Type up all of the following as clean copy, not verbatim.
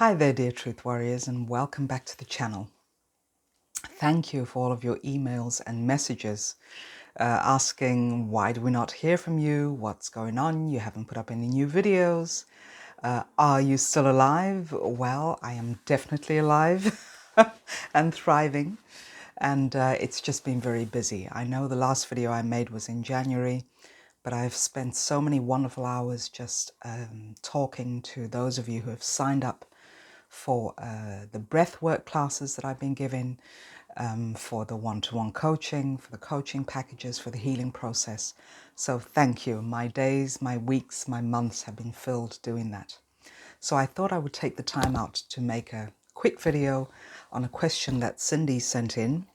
Hi there, dear Truth Warriors, and welcome back to the channel. Thank you for all of your emails and messages asking why do we not hear from you, what's going on, you haven't put up any new videos, are you still alive? Well, I am definitely alive and thriving, and it's just been very busy. I know the last video I made was in January, but I've spent so many wonderful hours just talking to those of you who have signed up for the breathwork classes that I've been giving, for the one-to-one coaching, for the coaching packages, for the healing process. So thank you. My days, my weeks, my months have been filled doing that. So I thought I would take the time out to make a quick video on a question that Cindy sent in.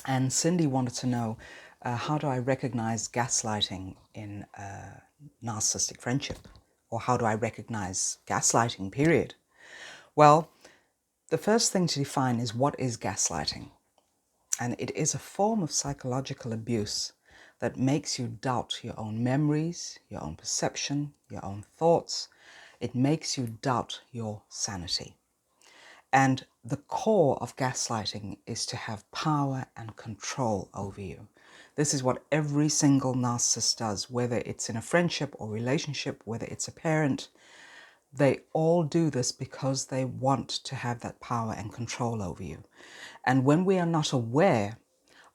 And Cindy wanted to know, how do I recognize gaslighting in a narcissistic friendship? Or how do I recognize gaslighting, period? Well, the first thing to define is what is gaslighting. And it is a form of psychological abuse that makes you doubt your own memories, your own perception, your own thoughts. It makes you doubt your sanity. And the core of gaslighting is to have power and control over you. This is what every single narcissist does, whether it's in a friendship or relationship, whether it's a parent. They all do this because they want to have that power and control over you. And when we are not aware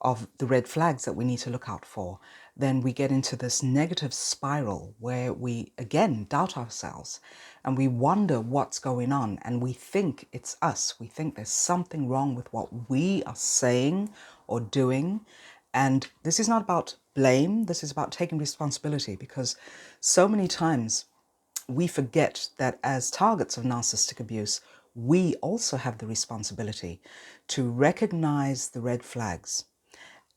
of the red flags that we need to look out for, then we get into this negative spiral where we again doubt ourselves and we wonder what's going on, and we think it's us. We think there's something wrong with what we are saying or doing. And this is not about blame, this is about taking responsibility, because so many times we forget that as targets of narcissistic abuse, we also have the responsibility to recognize the red flags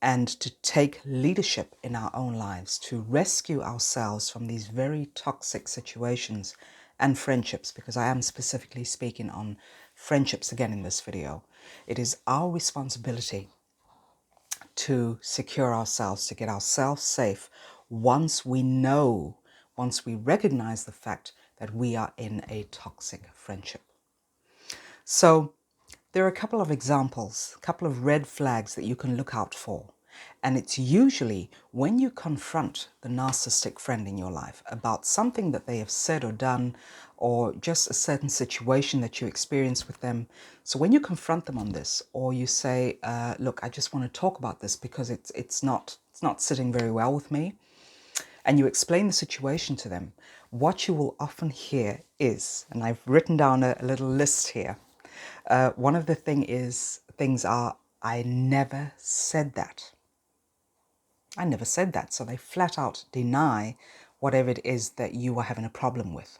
and to take leadership in our own lives, to rescue ourselves from these very toxic situations and friendships, because I am specifically speaking on friendships again in this video. It is our responsibility to secure ourselves, to get ourselves safe once we recognize the fact that we are in a toxic friendship. So there are a couple of examples, a couple of red flags that you can look out for. And it's usually when you confront the narcissistic friend in your life about something that they have said or done, or just a certain situation that you experience with them. So when you confront them on this, or you say, look, I just want to talk about this because it's not sitting very well with me, and you explain the situation to them, what you will often hear is, and I've written down a little list here. One of the things are, I never said that. I never said that. So they flat out deny whatever it is that you are having a problem with.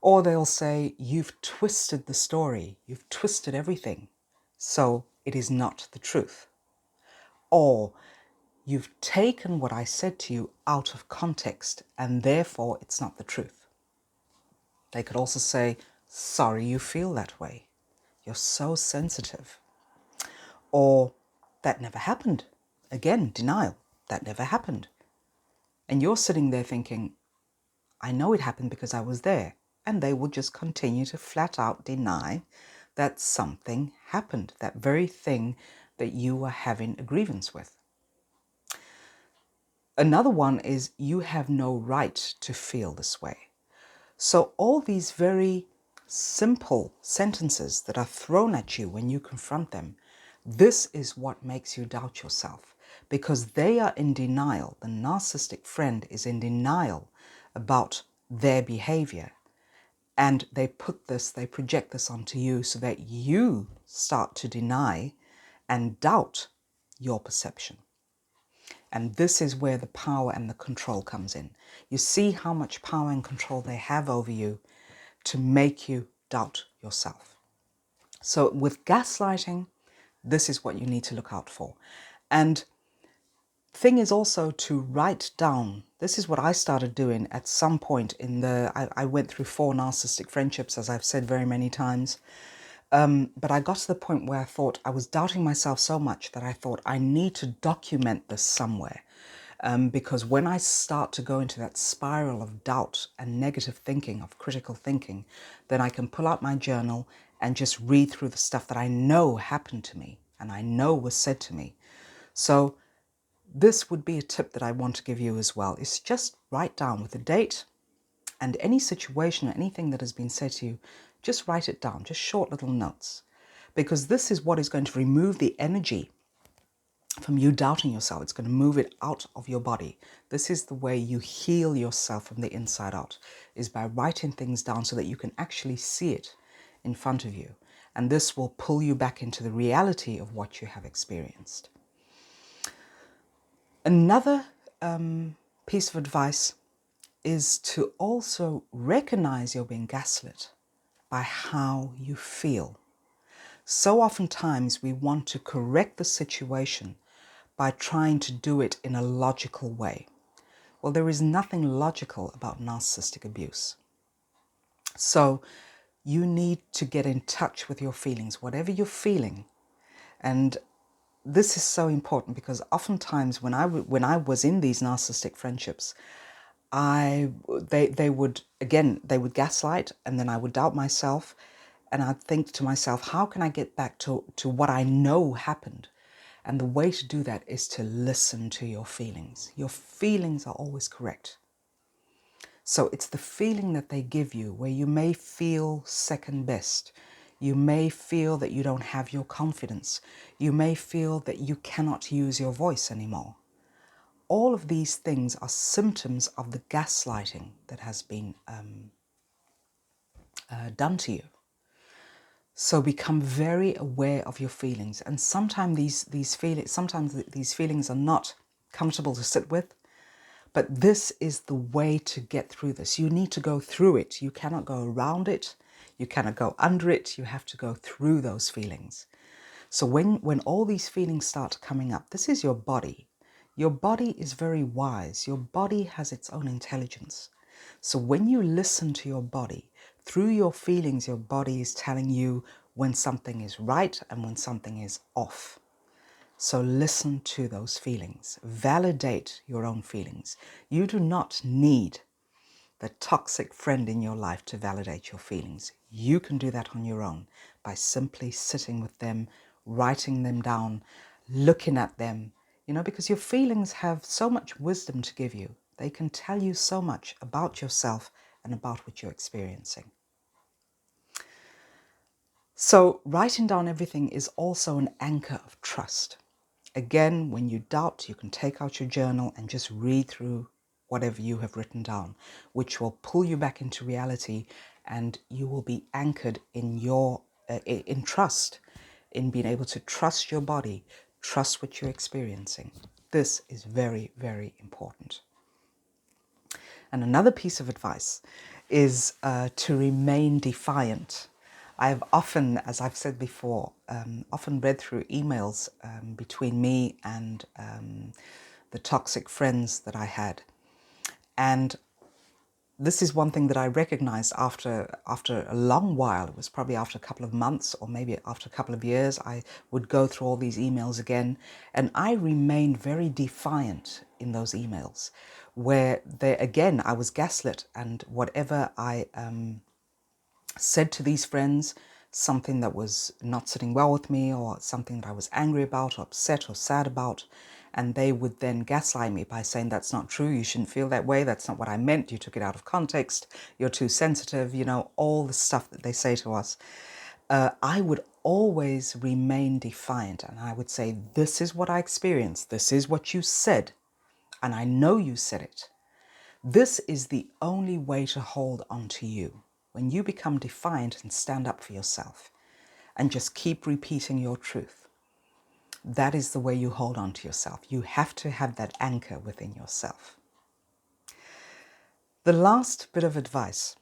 Or they'll say, you've twisted the story. You've twisted everything. So it is not the truth. Or you've taken what I said to you out of context and therefore it's not the truth. They could also say, sorry you feel that way. You're so sensitive. Or that never happened. Again, denial. That never happened. And you're sitting there thinking, I know it happened because I was there. And they will just continue to flat out deny that something happened, that very thing that you were having a grievance with. Another one is, you have no right to feel this way. So all these very simple sentences that are thrown at you when you confront them, this is what makes you doubt yourself, because they are in denial. The narcissistic friend is in denial about their behavior, and they project this onto you so that you start to deny and doubt your perception. And this is where the power and the control comes in. You see how much power and control they have over you to make you doubt yourself. So with gaslighting, this is what you need to look out for. And the thing is also to write down. This is what I started doing at some point in I went through 4 narcissistic friendships, as I've said very many times. But I got to the point where I thought I was doubting myself so much that I thought I need to document this somewhere. Because when I start to go into that spiral of doubt and negative thinking, of critical thinking, then I can pull out my journal and just read through the stuff that I know happened to me and I know was said to me. So this would be a tip that I want to give you as well, is just write down with the date and any situation or anything that has been said to you, just write it down, just short little notes, because this is what is going to remove the energy from you doubting yourself. It's going to move it out of your body. This is the way you heal yourself from the inside out, is by writing things down so that you can actually see it in front of you. And this will pull you back into the reality of what you have experienced. Another piece of advice is to also recognize you're being gaslit by how you feel. So oftentimes we want to correct the situation by trying to do it in a logical way. Well, there is nothing logical about narcissistic abuse. So you need to get in touch with your feelings, whatever you're feeling. And this is so important because oftentimes when I was in these narcissistic friendships, they would gaslight, and then I would doubt myself, and I'd think to myself, how can I get back to what I know happened? And the way to do that is to listen to your feelings. Your feelings are always correct. So it's the feeling that they give you where you may feel second best. You may feel that you don't have your confidence. You may feel that you cannot use your voice anymore. All of these things are symptoms of the gaslighting that has been done to you. So become very aware of your feelings. And sometimes these feelings are not comfortable to sit with. But this is the way to get through this. You need to go through it. You cannot go around it. You cannot go under it. You have to go through those feelings. So when all these feelings start coming up, this is your body. Your body is very wise. Your body has its own intelligence. So when you listen to your body, through your feelings, your body is telling you when something is right and when something is off. So listen to those feelings. Validate your own feelings. You do not need the toxic friend in your life to validate your feelings. You can do that on your own by simply sitting with them, writing them down, looking at them, because your feelings have so much wisdom to give you. They can tell you so much about yourself and about what you're experiencing. So writing down everything is also an anchor of trust. Again, when you doubt, you can take out your journal and just read through whatever you have written down, which will pull you back into reality, and you will be anchored in in trust, in being able to trust your body, trust what you're experiencing. This is very, very important. And another piece of advice is to remain defiant. I've often, as I've said before, often read through emails between me and the toxic friends that I had. And this is one thing that I recognized after a long while. It was probably after a couple of months or maybe after a couple of years. I would go through all these emails again, and I remained very defiant in those emails where again, I was gaslit, and whatever I said to these friends, something that was not sitting well with me or something that I was angry about or upset or sad about, and they would then gaslight me by saying, that's not true, you shouldn't feel that way, that's not what I meant, you took it out of context, you're too sensitive, all the stuff that they say to us. I would always remain defiant, and I would say, this is what I experienced, this is what you said, and I know you said it. This is the only way to hold on to you. When you become defiant and stand up for yourself and just keep repeating your truth, that is the way you hold on to yourself. You have to have that anchor within yourself. The last bit of advice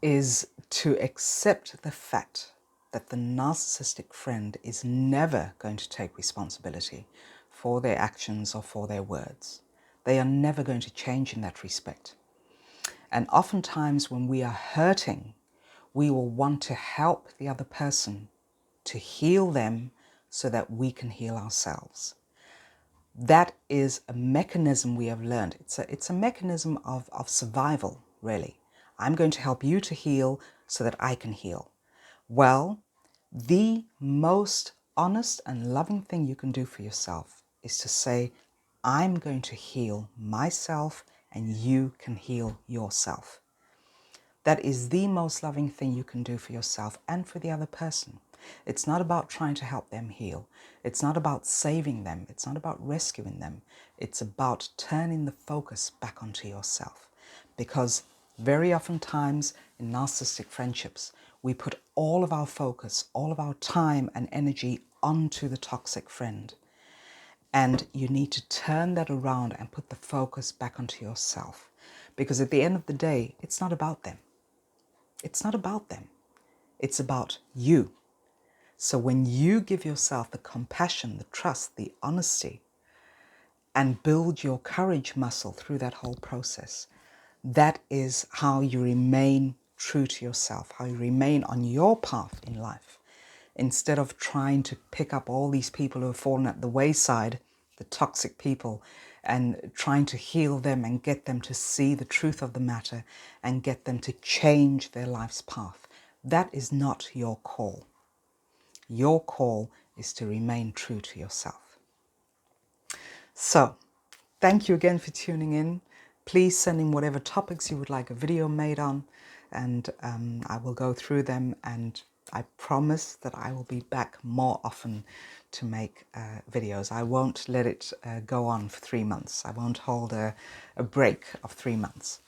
is to accept the fact that the narcissistic friend is never going to take responsibility for their actions or for their words. They are never going to change in that respect. And oftentimes when we are hurting, we will want to help the other person to heal them so that we can heal ourselves. That is a mechanism we have learned. It's a mechanism of survival, really. I'm going to help you to heal so that I can heal. Well, the most honest and loving thing you can do for yourself is to say, I'm going to heal myself and you can heal yourself. That is the most loving thing you can do for yourself and for the other person. It's not about trying to help them heal. It's not about saving them. It's not about rescuing them. It's about turning the focus back onto yourself. Because very often times in narcissistic friendships, we put all of our focus, all of our time and energy onto the toxic friend. And you need to turn that around and put the focus back onto yourself. Because at the end of the day, it's not about them. It's not about them. It's about you. So when you give yourself the compassion, the trust, the honesty, and build your courage muscle through that whole process, that is how you remain true to yourself, how you remain on your path in life. Instead of trying to pick up all these people who have fallen at the wayside, the toxic people, and trying to heal them and get them to see the truth of the matter and get them to change their life's path. That is not your call. Your call is to remain true to yourself. So, thank you again for tuning in. Please send in whatever topics you would like a video made on, and I will go through them, and I promise that I will be back more often to make videos. I won't let it go on for 3 months. I won't hold a break of 3 months.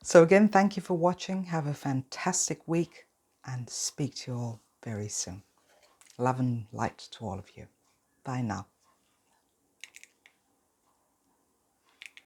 So again, thank you for watching. Have a fantastic week and speak to you all very soon. Love and light to all of you. Bye now.